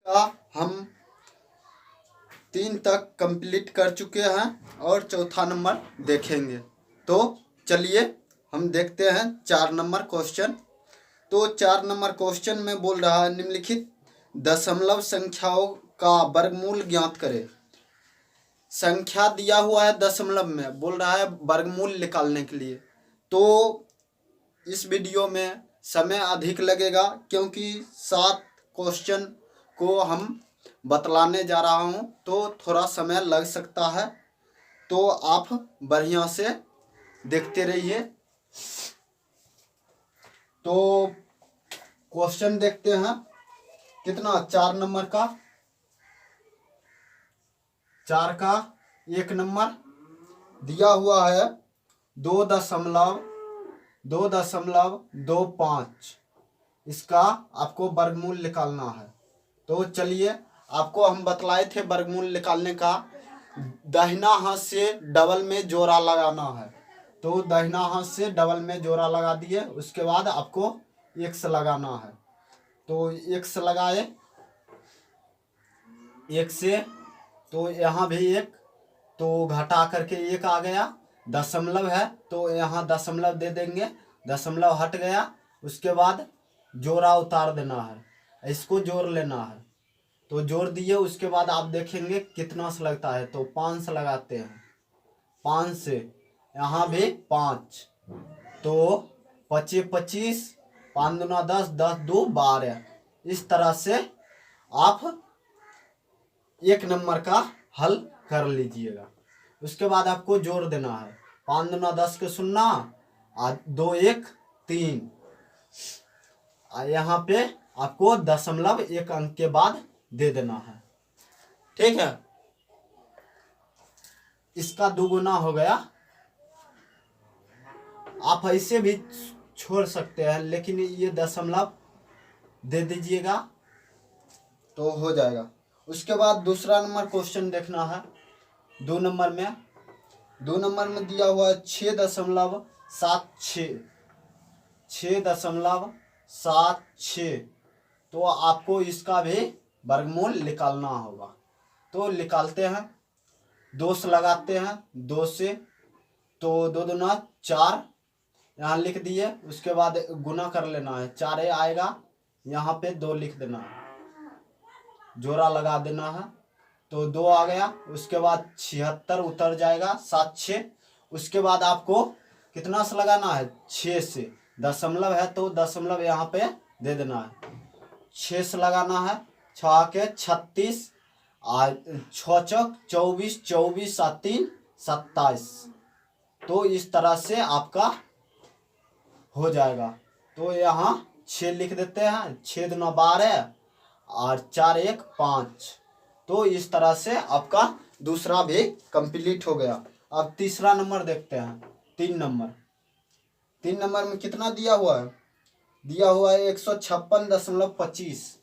का हम 3 तक कंप्लीट कर चुके हैं और चौथा नंबर देखेंगे। तो चलिए हम देखते हैं 4 नंबर क्वेश्चन। तो 4 नंबर क्वेश्चन में बोल रहा है निम्नलिखित दशमलव संख्याओं का वर्गमूल ज्ञात करें। संख्या दिया हुआ है दशमलव में, बोल रहा है वर्गमूल निकालने के लिए। तो इस वीडियो में समय अधिक लगेगा क्योंकि 7 क्वेश्चन को हम बतलाने जा रहा हूं, तो थोड़ा समय लग सकता है। तो आप बढ़िया से देखते रहिए। तो क्वेश्चन देखते हैं कितना, 4 नंबर का, 4 का 1 नंबर दिया हुआ है 2.25। इसका आपको वर्गमूल निकालना है। तो चलिए, आपको हम बतलाए थे वर्गमूल निकालने का, दाहिना हाथ से डबल में जोड़ा लगाना है। तो दाहिना हाथ से डबल में जोड़ा लगा दिए, उसके बाद आपको x लगाना है। तो x लगाए, एक से तो यहाँ भी 1, तो घटा करके 1 आ गया। दशमलव है तो यहाँ दशमलव दे देंगे, दशमलव हट गया। उसके बाद जोड़ा उतार देना है, इसको जोड़ लेना है। तो जोड़ दिए, उसके बाद आप देखेंगे कितना से लगता है। तो 5 से लगाते हैं, 5 से यहाँ भी 5, तो 25 25, 5 दूना 10, 10 2 12। इस तरह से आप 1 नंबर का हल कर लीजिएगा। उसके बाद आपको जोड़ देना है, 5 दूना 10 के 0, 2 1 3। यहाँ पे आपको दशमलव 1 अंक के बाद दे देना है। ठीक है, इसका 2 गुना हो गया। आप ऐसे भी छोड़ सकते हैं, लेकिन ये दशमलव दे दीजिएगा तो हो जाएगा। उसके बाद दूसरा नंबर क्वेश्चन देखना है। 2 नंबर में दिया हुआ है 6.76, 6.76। तो आपको इसका भी वर्गमूल निकालना होगा। तो निकालते हैं, 2 से लगाते हैं, 2 से तो 2 दूना 4 यहाँ लिख दिए। उसके बाद गुना कर लेना है, 4 आएगा, यहाँ पे 2 लिख देना है, जोड़ा लगा देना है। तो 2 आ गया। उसके बाद 76 उतर जाएगा, 7 6। उसके बाद आपको कितना से लगाना है, 6 से। दशमलव है तो दशमलव यहाँ पे दे देना है, 6 से लगाना है। 6 के 36, 6 चौक 24, 24 3 27। तो इस तरह से आपका हो जाएगा। तो यहाँ 6 लिख देते हैं, 6 दूना 12 और 4 1 5। तो इस तरह से आपका दूसरा भी कंप्लीट हो गया। अब तीसरा नंबर देखते हैं। 3 नंबर में कितना दिया हुआ है, दिया हुआ है 156.25,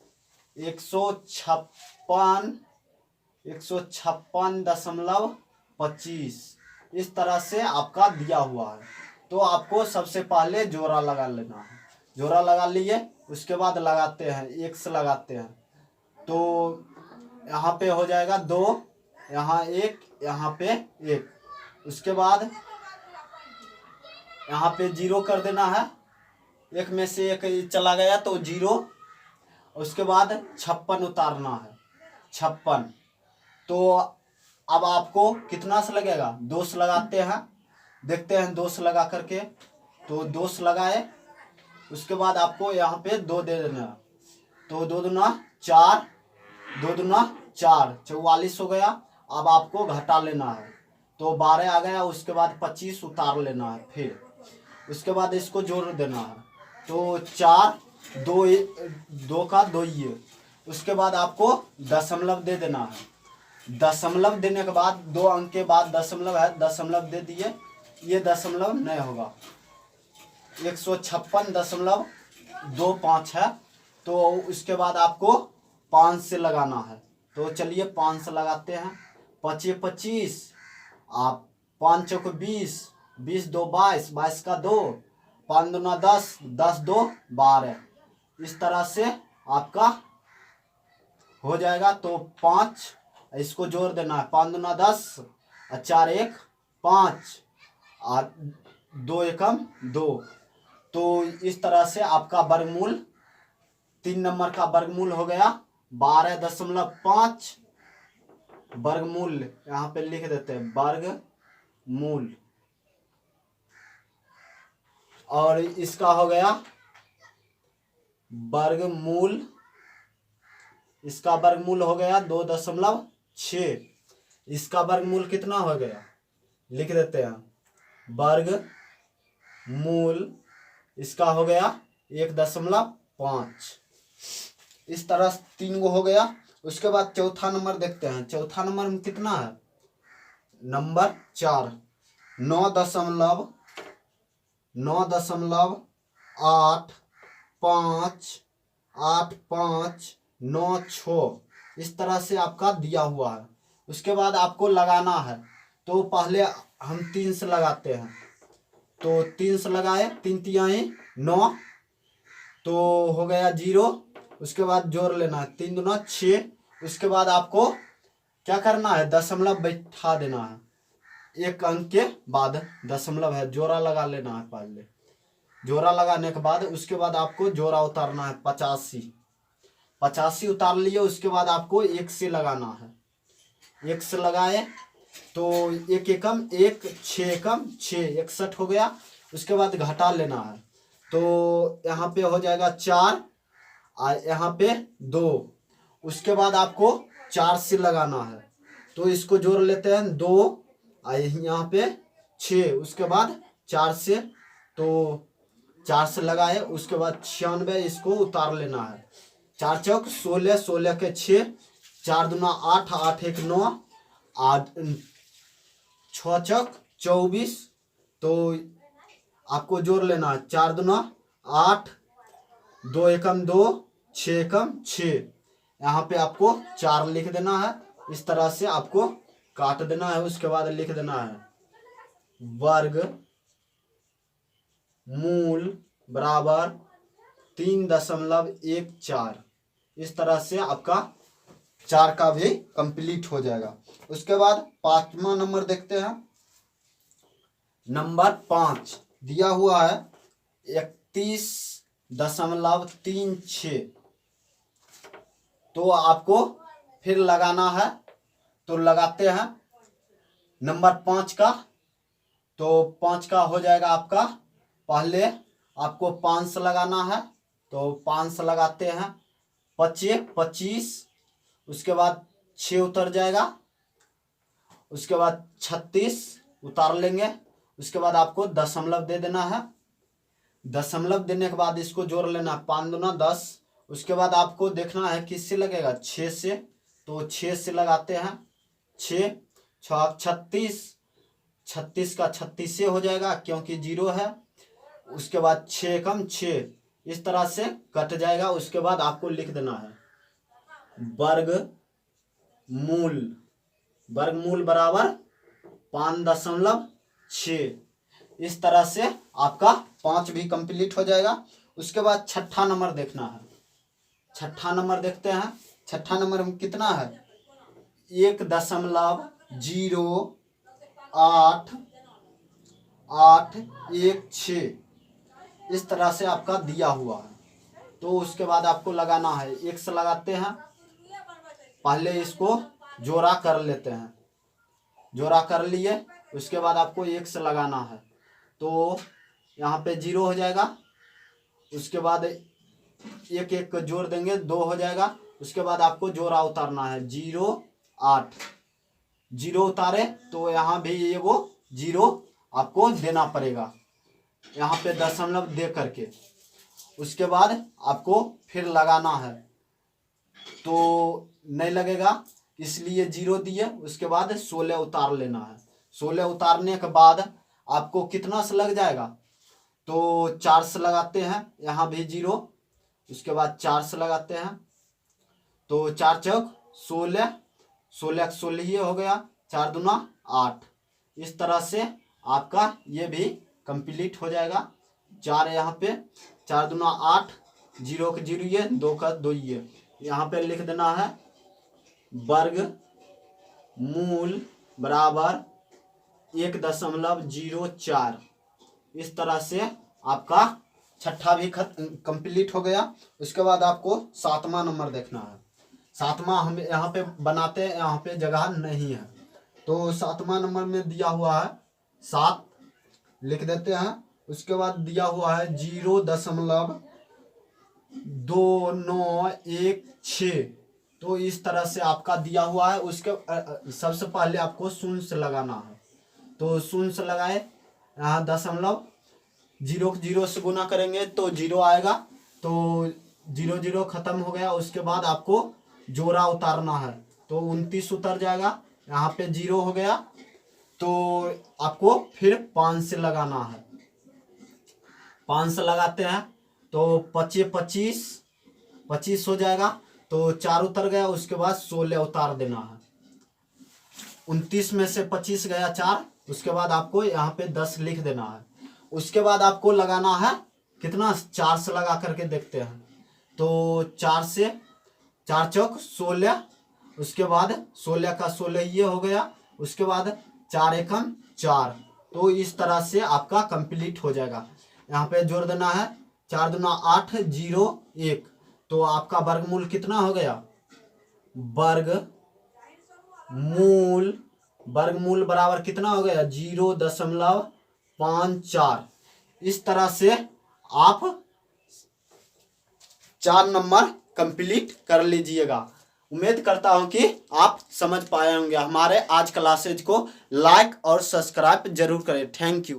156.25। इस तरह से आपका दिया हुआ है। तो आपको सबसे पहले जोड़ा लगा लेना है। जोड़ा लगा लिए, उसके बाद लगाते हैं, 1 से लगाते हैं। तो यहाँ पे हो जाएगा 2, यहाँ 1, यहाँ पे 1। उसके बाद यहाँ पे 0 कर देना है, 1 में से 1 चला गया तो 0। उसके बाद 56 उतारना है, 56। तो अब आपको कितना से लगेगा, 2 से लगाते हैं, देखते हैं 2 से लगा करके। तो 2 से लगाए, उसके बाद आपको यहाँ पे 2 दे देना। तो 2 दूना 4, 2 दूना 4, 44 हो गया। अब आपको घटा लेना है, तो 12 आ गया। उसके बाद 25 उतार लेना है फिर। उसके बाद इसको जोड़ देना है, तो 4 2 2 का 2 ये। उसके बाद आपको दशमलव दे देना है। दशमलव देने के बाद 2 अंक के बाद दशमलव है, दशमलव दे दिए। ये दशमलव नहीं होगा, 156.25 है। तो उसके बाद आपको 5 से लगाना है। तो चलिए 5 से लगाते हैं, 25 25, आप 5 चौक 20, 20 2 22, 22 का 2, 5 दूना 10, 10 2 12। इस तरह से आपका हो जाएगा। तो 5 इसको जोड़ देना है, 5 दूना 10 और 4 1 5 और 2 एकम 2। तो इस तरह से आपका वर्गमूल 3 नंबर का वर्गमूल हो गया 12.5 वर्गमूल। यहाँ पे लिख देते हैं वर्गमूल। और इसका हो गया वर्गमूल, इसका वर्गमूल हो गया 2.6। इसका वर्गमूल कितना हो गया लिख देते हैं। वर्गमूल इसका हो गया 1.5। इस तरह 3 गो हो गया। उसके बाद चौथा नंबर देखते हैं। चौथा नंबर में कितना है, नंबर 4, 9.8589596 इस तरह से आपका दिया हुआ है। उसके बाद आपको लगाना है। तो पहले हम 3 से लगाते हैं। तो 3 से लगाए, 3 तिहाई 9, तो हो गया 0। उसके बाद जोड़ लेना है, 3 दूना 6। उसके बाद आपको क्या करना है, दशमलव बैठा देना है। एक अंक के बाद दशमलव है, जोड़ा लगा लेना है। पहले जोड़ा लगाने के बाद उसके बाद आपको जोड़ा उतारना है 85 उतार लिए। उसके बाद आपको 1 से लगाना है। 1 से लगाए तो 1 एकम 1 6 एकम 6 61 हो गया। उसके बाद घटा लेना है। तो यहाँ पे हो जाएगा 4 और यहाँ पे 2। उसके बाद आपको 4 से लगाना है। तो इसको जोड़ लेते हैं 2 और यहाँ पे 6। उसके बाद 4 से, तो 4 से लगाए। उसके बाद 96 इसको उतार लेना है। 4 चौक 16, 16 के 6, 4 दूना 8, 8 1 9, 8 6 चौक 24। तो आपको जोड़ लेना है, 4 दूना 8, 2 एकम 2, 6 एकम 6। यहाँ पे आपको 4 लिख देना है। इस तरह से आपको काट देना है। उसके बाद लिख देना है वर्गमूल बराबर 3.14। इस तरह से आपका 4 का भी कंप्लीट हो जाएगा। उसके बाद 5वां नंबर देखते हैं। नंबर 5 दिया हुआ है 31.36। तो आपको फिर लगाना है। तो लगाते हैं नंबर 5 का। तो 5 का हो जाएगा आपका, पहले आपको 5 से लगाना है। तो 5 से लगाते हैं, 25 25। उसके बाद 6 उतर जाएगा। उसके बाद 36 उतार लेंगे। उसके बाद आपको दशमलव दे देना है। दशमलव देने के बाद इसको जोड़ लेना, 5 दूना 10। उसके बाद आपको देखना है किससे लगेगा, 6 से। तो 6 से लगाते हैं, 6 6 36, 36 का 36 से हो जाएगा क्योंकि 0 है। उसके बाद 6 एकम 6 इस तरह से कट जाएगा। उसके बाद आपको लिख देना है वर्गमूल, वर्गमूल बराबर 5.6। इस तरह से आपका 5 भी कंप्लीट हो जाएगा। उसके बाद 6ठा नंबर देखना है। 6ठा नंबर देखते हैं। 6ठा नंबर में कितना है, 1.0816 इस तरह से आपका दिया हुआ है। तो उसके बाद आपको लगाना है, 1 से लगाते हैं। पहले इसको जोड़ा कर लेते हैं। जोड़ा कर लिए। उसके बाद आपको 1 से लगाना है। तो यहाँ पे 0 हो जाएगा। उसके बाद 1 1 जोड़ देंगे, 2 हो जाएगा। उसके बाद आपको जोड़ा उतारना है, 0 8। 0 उतारे तो यहाँ भी ये वो 0 आपको देना पड़ेगा, यहाँ पे दशमलव दे करके। उसके बाद आपको फिर लगाना है। तो नहीं लगेगा इसलिए 0 दिए। उसके बाद 16 उतार लेना है। 16 उतारने के बाद आपको कितना से लग जाएगा, तो 4 से लगाते हैं। यहाँ भी 0। उसके बाद 4 से लगाते हैं। तो 4 चौक 16, 16 16 हो गया, 4 दूना 8। इस तरह से आपका ये भी कंप्लीट हो जाएगा। 4 यहाँ पे, 4 दूना 8, 0 के 0 ये, 2 का 2 ये यहाँ पे लिख देना है वर्ग मूल बराबर 1.04। इस तरह से आपका छठा भी कंप्लीट हो गया। उसके बाद आपको 7वां नंबर देखना है। 7वां हम यहाँ पे बनाते हैं, यहाँ पे जगह नहीं है, तो 7वां नंबर में दिया हुआ है 7 लिख देते हैं। उसके बाद दिया हुआ है 0.2916। तो इस तरह से आपका दिया हुआ है। उसके सबसे पहले आपको शून्य से लगाना है, तो शून्य से लगाए। यहाँ दशमलव, 0 को 0 से गुना करेंगे तो 0 आएगा, तो 0 0 खत्म हो गया। उसके बाद आपको जोड़ा उतारना है, तो 29 उतर जाएगा। यहाँ पे 0 हो गया, तो आपको फिर 5 से लगाना है। 5 से लगाते हैं तो 25 हो जाएगा, तो 4 उतर गया। उसके बाद 16 उतार देना है। 29 में से 25 गया 4, उसके बाद आपको यहाँ पे 10 लिख देना है। उसके बाद आपको लगाना है कितना, 4 से लगा करके देखते हैं। तो 4 से 4 चौक 16, उसके बाद 16 का 16 ये हो गया। उसके बाद 4 एकम 4। तो इस तरह से आपका कंप्लीट हो जाएगा। यहाँ पे जोड़ देना है 4 दूना 8 0 1। तो आपका वर्गमूल कितना हो गया, वर्गमूल बराबर कितना हो गया, 0.54। इस तरह से आप 4 नंबर कंप्लीट कर लीजिएगा। उम्मीद करता हूं कि आप समझ पाए होंगे। हमारे आज क्लासेज को लाइक और सब्सक्राइब जरूर करें। Thank you.